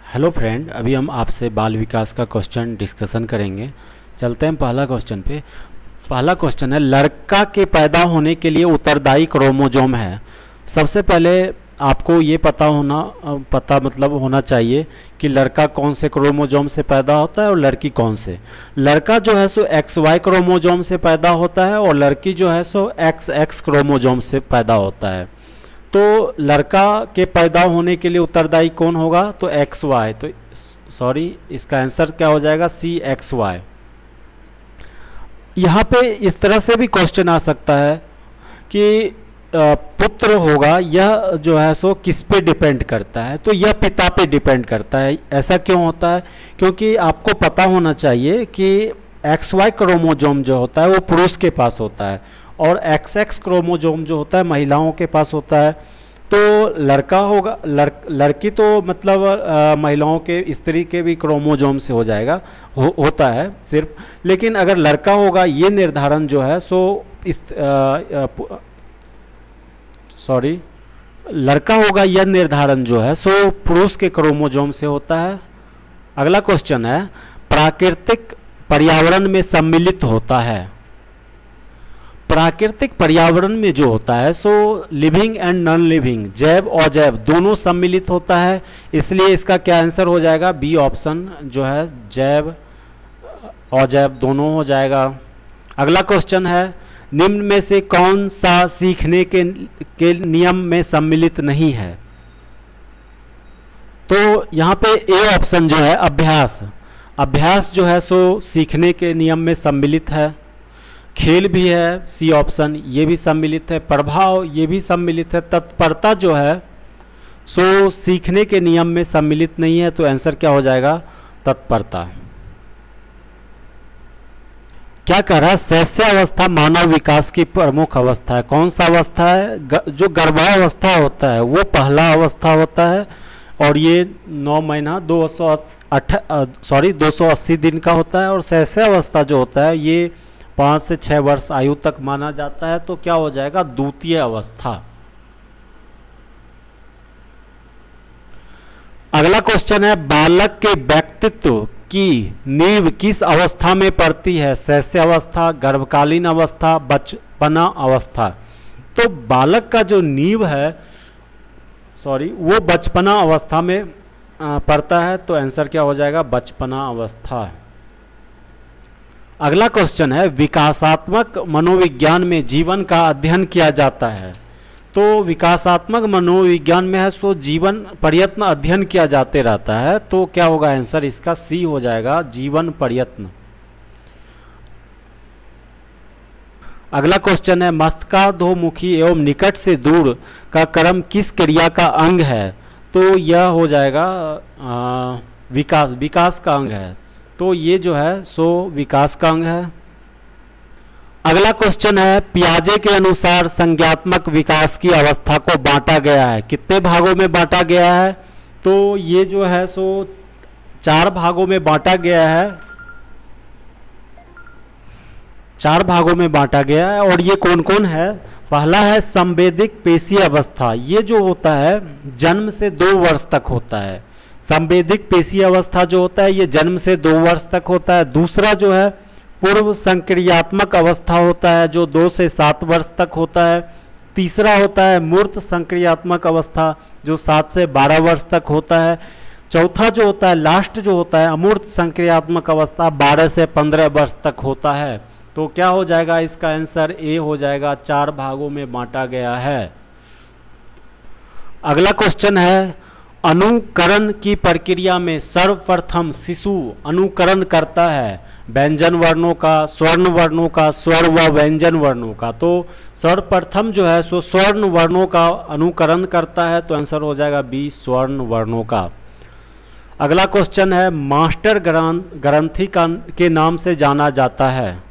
Hello friend, अभी हम आपसे बाल विकास का क्वेश्चन डिस्कशन करेंगे। चलते हैं पहला क्वेश्चन पे। पहला क्वेश्चन है, लड़का के पैदा होने के लिए उत्तरदायी क्रोमोसोम है। सबसे पहले आपको ये पता होना चाहिए कि लड़का कौन से क्रोमोसोम से पैदा होता है और लड़की कौन से। लड़का जो है सो XY क्रोमोसोम से पैदा होता है और लड़की जो है सो XX क्रोमोसोम से पैदा होता है। तो लड़का के पैदा होने के लिए उत्तरदायी कौन होगा? तो XY। तो सॉरी, इसका आंसर क्या हो जाएगा? CXY। यहाँ पे इस तरह से भी क्वेश्चन आ सकता है कि पुत्र होगा, यह जो है सो किस पे डिपेंड करता है? तो यह पिता पे डिपेंड करता है। ऐसा क्यों होता है? क्योंकि आपको पता होना चाहिए कि XY क्रोमोसोम जो होता है वो पुरुष के पास होता है और XX क्रोमोसोम जो होता है महिलाओं के पास होता है। तो लड़का होगा, लड़की तो महिलाओं के, स्त्री के भी क्रोमोसोम से हो जाएगा, होता है सिर्फ। लेकिन अगर लड़का होगा, ये निर्धारण जो है सो लड़का होगा, यह निर्धारण जो है सो पुरुष के क्रोमोसोम से होता है। अगला क्वेश्चन है, प्राकृतिक पर्यावरण में सम्मिलित होता है। प्राकृतिक पर्यावरण में जो होता है सो लिविंग एंड नॉन लिविंग, जैव और अजैव दोनों सम्मिलित होता है। इसलिए इसका क्या आंसर हो जाएगा? बी ऑप्शन जो है, जैव और अजैव दोनों हो जाएगा। अगला क्वेश्चन है, निम्न में से कौन सा सीखने के नियम में सम्मिलित नहीं है? तो यहाँ पे ए ऑप्शन जो है, अभ्यास जो है सो सीखने के नियम में सम्मिलित है। खेल भी है, सी ऑप्शन, ये भी सम्मिलित है। प्रभाव, ये भी सम्मिलित है। तत्परता जो है सो सीखने के नियम में सम्मिलित नहीं है। तो आंसर क्या हो जाएगा? तत्परता। क्या कह रहा है? शैशवावस्था मानव विकास की प्रमुख अवस्था है। कौन सा अवस्था है? जो गर्भावस्था होता है वो पहला अवस्था होता है और ये 9 महीना 280 दिन का होता है। और शैशवावस्था जो होता है ये 5 से 6 वर्ष आयु तक माना जाता है। तो क्या हो जाएगा? द्वितीय अवस्था। अगला क्वेश्चन है, बालक के व्यक्तित्व की नींव किस अवस्था में पड़ती है? शैशवावस्था, गर्भकालीन अवस्था, बचपना अवस्था। तो बालक का जो नींव है वो बचपना अवस्था में पड़ता है। तो आंसर क्या हो जाएगा? बचपना अवस्था। अगला क्वेश्चन है, विकासात्मक मनोविज्ञान में जीवन का अध्ययन किया जाता है। तो विकासात्मक मनोविज्ञान में है सो जीवन प्रयत्न अध्ययन किया जाते रहता है। तो क्या होगा आंसर इसका? सी हो जाएगा, जीवन प्रयत्न। अगला क्वेश्चन है, मस्तकाधोमुखी एवं निकट से दूर का क्रम किस क्रिया का अंग है? तो यह हो जाएगा विकास का अंग है। तो ये जो है सो विकास का अंग है। अगला क्वेश्चन है, पियाजे के अनुसार संज्ञात्मक विकास की अवस्था को बांटा गया है। कितने भागों में बांटा गया है? तो ये जो है सो 4 भागों में बांटा गया है। 4 भागों में बांटा गया है। और ये कौन कौन है? पहला है संवेदिक पेशीय अवस्था। ये जो होता है जन्म से 2 वर्ष तक होता है। संवेदिक पेशीय अवस्था जो होता है ये जन्म से 2 वर्ष तक होता है। दूसरा जो है पूर्व संक्रियात्मक अवस्था होता है जो 2 से 7 वर्ष तक होता है। तीसरा होता है मूर्त संक्रियात्मक अवस्था जो 7 से 12 वर्ष तक होता है। चौथा जो होता है, लास्ट जो होता है अमूर्त संक्रियात्मक अवस्था 12 से 15 वर्ष तक होता है। तो क्या हो जाएगा इसका आंसर? ए हो जाएगा, 4 भागों में बांटा गया है। अगला क्वेश्चन है, अनुकरण की प्रक्रिया में सर्वप्रथम शिशु अनुकरण करता है व्यंजन वर्णों का, स्वर्ण वर्णों का, स्वर व व्यंजन वर्णों का। तो सर्वप्रथम जो है सो स्वर्ण वर्णों का अनुकरण करता है। तो आंसर हो जाएगा बी, स्वर्ण वर्णों का। अगला क्वेश्चन है, मास्टर ग्रंथि के नाम से जाना जाता है।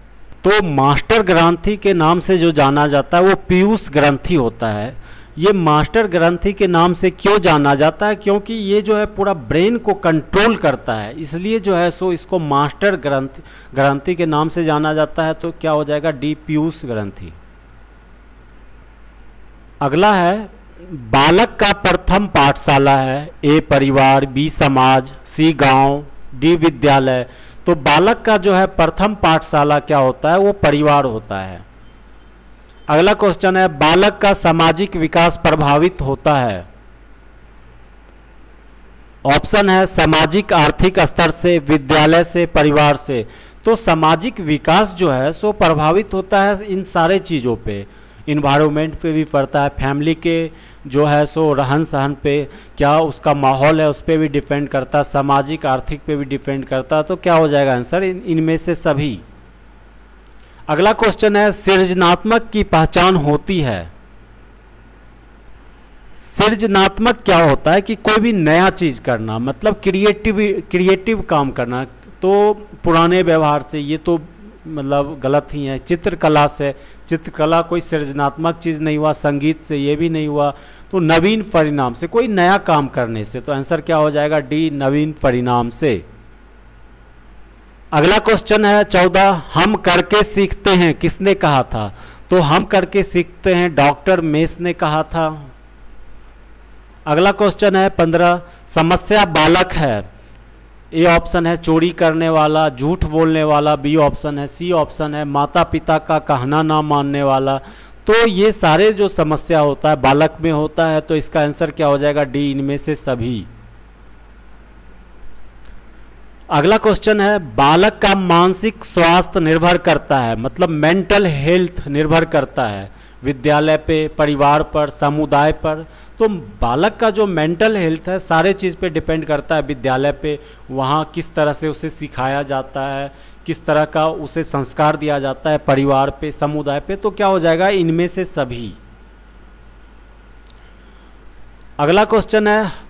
तो मास्टर ग्रंथि के नाम से जो जाना जाता है वो पीयूष ग्रंथि होता है। ये मास्टर ग्रंथि के नाम से क्यों जाना जाता है? क्योंकि ये जो है पूरा ब्रेन को कंट्रोल करता है, इसलिए जो है सो इसको मास्टर ग्रंथि के नाम से जाना जाता है। तो क्या हो जाएगा? डी, पीयूष ग्रंथि। अगला है, बालक का प्रथम पाठशाला है, ए परिवार, बी समाज, सी गांव, डी विद्यालय। तो बालक का जो है प्रथम पाठशाला क्या होता है, वो परिवार होता है। अगला क्वेश्चन है, बालक का सामाजिक विकास प्रभावित होता है। ऑप्शन है सामाजिक आर्थिक स्तर से, विद्यालय से, परिवार से। तो सामाजिक विकास जो है सो प्रभावित होता है इन सारे चीज़ों पे, इन्वायरमेंट पे भी पड़ता है, फैमिली के जो है सो रहन सहन पे, क्या उसका माहौल है उस पर भी डिपेंड करता है, सामाजिक आर्थिक पे भी डिपेंड करता है। तो क्या हो जाएगा आंसर, इनमें से सभी। अगला क्वेश्चन है, सृजनात्मक की पहचान होती है। सृजनात्मक क्या होता है कि कोई भी नया चीज करना, मतलब क्रिएटिव काम करना। तो पुराने व्यवहार से ये तो मतलब गलत ही है। चित्रकला से, चित्रकला कोई सृजनात्मक चीज़ नहीं हुआ, संगीत से ये भी नहीं हुआ। तो नवीन परिणाम से, कोई नया काम करने से। तो आंसर क्या हो जाएगा, डी, नवीन परिणाम से। अगला क्वेश्चन है 14, हम करके सीखते हैं किसने कहा था। तो हम करके सीखते हैं डॉक्टर मेस ने कहा था। अगला क्वेश्चन है 15, समस्या बालक है। ए ऑप्शन है चोरी करने वाला, झूठ बोलने वाला, बी ऑप्शन है, सी ऑप्शन है माता पिता का कहना ना मानने वाला। तो ये सारे जो समस्या होता है बालक में होता है। तो इसका आंसर क्या हो जाएगा, डी, इनमें से सभी। अगला क्वेश्चन है, बालक का मानसिक स्वास्थ्य निर्भर करता है, मतलब मेंटल हेल्थ निर्भर करता है विद्यालय पे, परिवार पर, समुदाय पर। तो बालक का जो मेंटल हेल्थ है सारे चीज़ पे डिपेंड करता है विद्यालय पे, वहाँ किस तरह से उसे सिखाया जाता है, किस तरह का उसे संस्कार दिया जाता है, परिवार पे, समुदाय पे। तो क्या हो जाएगा, इनमें से सभी। अगला क्वेश्चन है,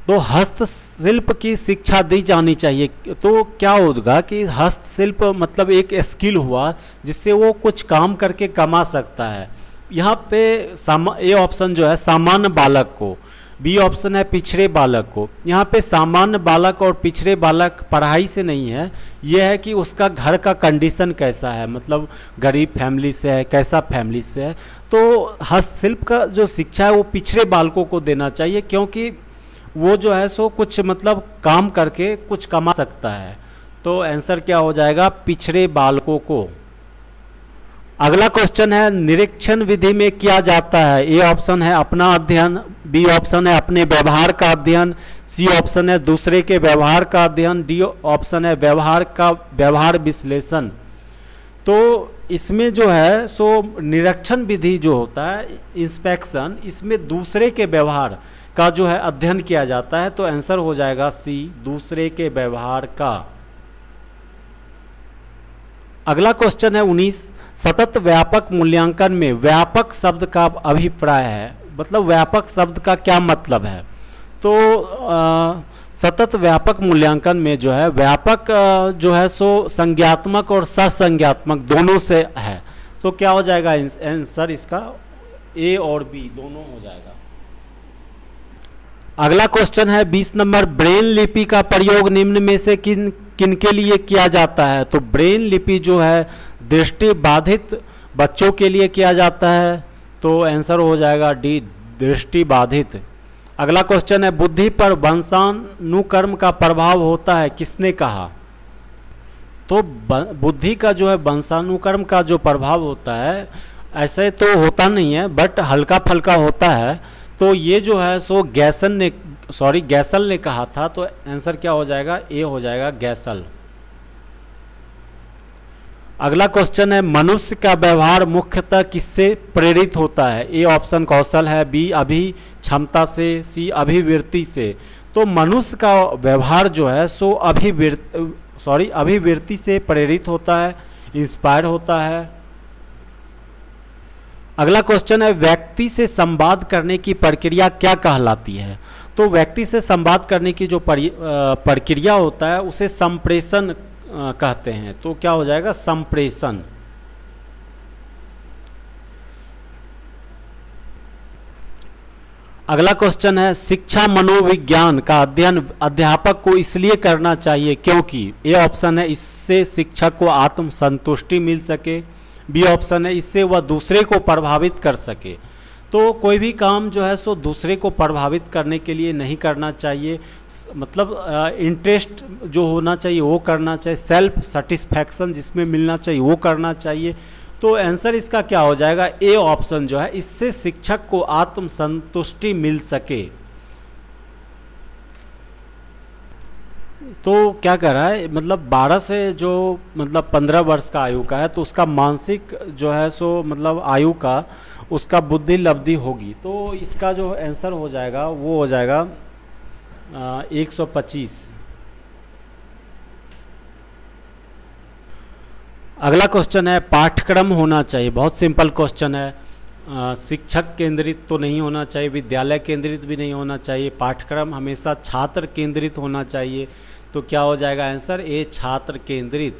तो हस्तशिल्प की शिक्षा दी जानी चाहिए। तो क्या होगा कि हस्तशिल्प मतलब एक स्किल हुआ जिससे वो कुछ काम करके कमा सकता है। यहाँ पे ए ऑप्शन जो है सामान्य बालक को, बी ऑप्शन है पिछड़े बालक को। यहाँ पे सामान्य बालक और पिछड़े बालक पढ़ाई से नहीं है, ये है कि उसका घर का कंडीशन कैसा है, मतलब गरीब फैमिली से है, कैसा फैमिली से है। तो हस्तशिल्प का जो शिक्षा है वो पिछड़े बालकों को देना चाहिए, क्योंकि वो जो है सो कुछ मतलब काम करके कुछ कमा सकता है। तो आंसर क्या हो जाएगा, पिछड़े बालकों को। अगला क्वेश्चन है, निरीक्षण विधि में किया जाता है। ए ऑप्शन है अपना अध्ययन, बी ऑप्शन है अपने व्यवहार का अध्ययन, सी ऑप्शन है दूसरे के व्यवहार का अध्ययन, डी ऑप्शन है व्यवहार विश्लेषण। तो इसमें जो है सो निरीक्षण विधि जो होता है, इंस्पेक्शन, इसमें दूसरे के व्यवहार का जो है अध्ययन किया जाता है। तो आंसर हो जाएगा सी, दूसरे के व्यवहार का। अगला क्वेश्चन है 19, सतत व्यापक मूल्यांकन में व्यापक शब्द का अभिप्राय है, मतलब व्यापक शब्द का क्या मतलब है। तो सतत व्यापक मूल्यांकन में जो है व्यापक जो है सो संज्ञात्मक और ससंज्ञात्मक दोनों से है। तो क्या हो जाएगा आंसर इसका, ए और बी दोनों हो जाएगा। अगला क्वेश्चन है 20 नंबर, ब्रेन लिपि का प्रयोग निम्न में से किन के लिए किया जाता है। तो ब्रेन लिपि जो है दृष्टि बाधित बच्चों के लिए किया जाता है। तो आंसर हो जाएगा डी, दृष्टि बाधित। अगला क्वेश्चन है, बुद्धि पर वंशानुक्रम का प्रभाव होता है, किसने कहा। तो बुद्धि का जो है वंशानुक्रम का जो प्रभाव होता है, ऐसे तो होता नहीं है बट हल्का फल्का होता है। तो ये जो है सो गैसल ने कहा था। तो आंसर क्या हो जाएगा, ए हो जाएगा गैसल। अगला क्वेश्चन है, मनुष्य का व्यवहार मुख्यतः किससे प्रेरित होता है। ए ऑप्शन कौशल है, बी क्षमता से, सी अभिवृत्ति से। तो मनुष्य का व्यवहार जो है सो अभिवृत्ति से प्रेरित होता है, इंस्पायर होता है। अगला क्वेश्चन है, व्यक्ति से संवाद करने की प्रक्रिया क्या कहलाती है। तो व्यक्ति से संवाद करने की जो प्रक्रिया होता है उसे संप्रेषण कहते हैं। तो क्या हो जाएगा, संप्रेषण। अगला क्वेश्चन है, शिक्षा मनोविज्ञान का अध्ययन अध्यापक को इसलिए करना चाहिए क्योंकि। ए ऑप्शन है इससे शिक्षक को आत्म संतुष्टि मिल सके, बी ऑप्शन है इससे वह दूसरे को प्रभावित कर सके। तो कोई भी काम जो है सो दूसरे को प्रभावित करने के लिए नहीं करना चाहिए, मतलब इंटरेस्ट जो होना चाहिए वो करना चाहिए, सेल्फ सेटिस्फैक्शन जिसमें मिलना चाहिए वो करना चाहिए। तो आंसर इसका क्या हो जाएगा, ए ऑप्शन जो है, इससे शिक्षक को आत्मसंतुष्टि मिल सके। तो क्या कर रहा है, मतलब 12 से जो मतलब 15 वर्ष का आयु का है तो उसका मानसिक जो है सो मतलब आयु का उसका बुद्धि लब्धि होगी। तो इसका जो आंसर हो जाएगा वो हो जाएगा 125। अगला क्वेश्चन है पाठ्यक्रम होना चाहिए, बहुत सिंपल क्वेश्चन है। शिक्षक केंद्रित तो नहीं होना चाहिए, विद्यालय केंद्रित भी नहीं होना चाहिए, पाठ्यक्रम हमेशा छात्र केंद्रित होना चाहिए। तो क्या हो जाएगा आंसर, ए छात्र केंद्रित।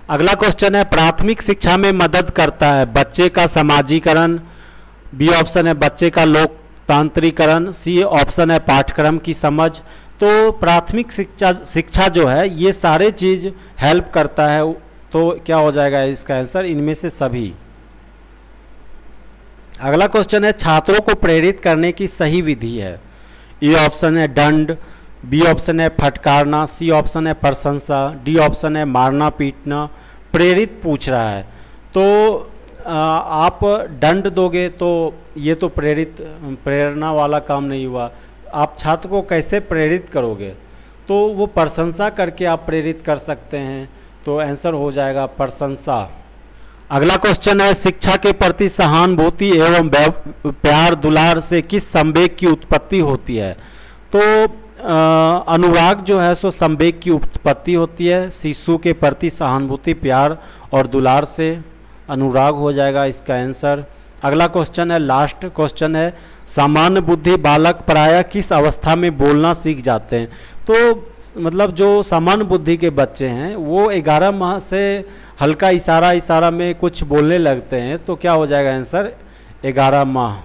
अगला क्वेश्चन है प्राथमिक शिक्षा में मदद करता है बच्चे का समाजीकरण, बी ऑप्शन है बच्चे का लोकतांत्रिकरण, सी ऑप्शन है पाठ्यक्रम की समझ। तो प्राथमिक शिक्षा जो है ये सारे चीज हेल्प करता है। तो क्या हो जाएगा इसका आंसर, इनमें से सभी। अगला क्वेश्चन है छात्रों को प्रेरित करने की सही विधि है, ए ऑप्शन है दंड, बी ऑप्शन है फटकारना, सी ऑप्शन है प्रशंसा, डी ऑप्शन है मारना पीटना। प्रेरित पूछ रहा है तो आप दंड दोगे तो ये तो प्रेरणा वाला काम नहीं हुआ। आप छात्र को कैसे प्रेरित करोगे, तो वो प्रशंसा करके आप प्रेरित कर सकते हैं। तो आंसर हो जाएगा प्रशंसा। अगला क्वेश्चन है शिक्षा के प्रति सहानुभूति एवं प्यार दुलार से किस संवेग की उत्पत्ति होती है। तो अनुराग जो है सो संवेग की उत्पत्ति होती है, शिशु के प्रति सहानुभूति प्यार और दुलार से अनुराग हो जाएगा इसका आंसर। अगला क्वेश्चन है लास्ट क्वेश्चन है सामान्य बुद्धि बालक प्रायः किस अवस्था में बोलना सीख जाते हैं। तो मतलब जो सामान्य बुद्धि के बच्चे हैं वो 11 माह से हल्का इशारा में कुछ बोलने लगते हैं। तो क्या हो जाएगा आंसर, 11 माह।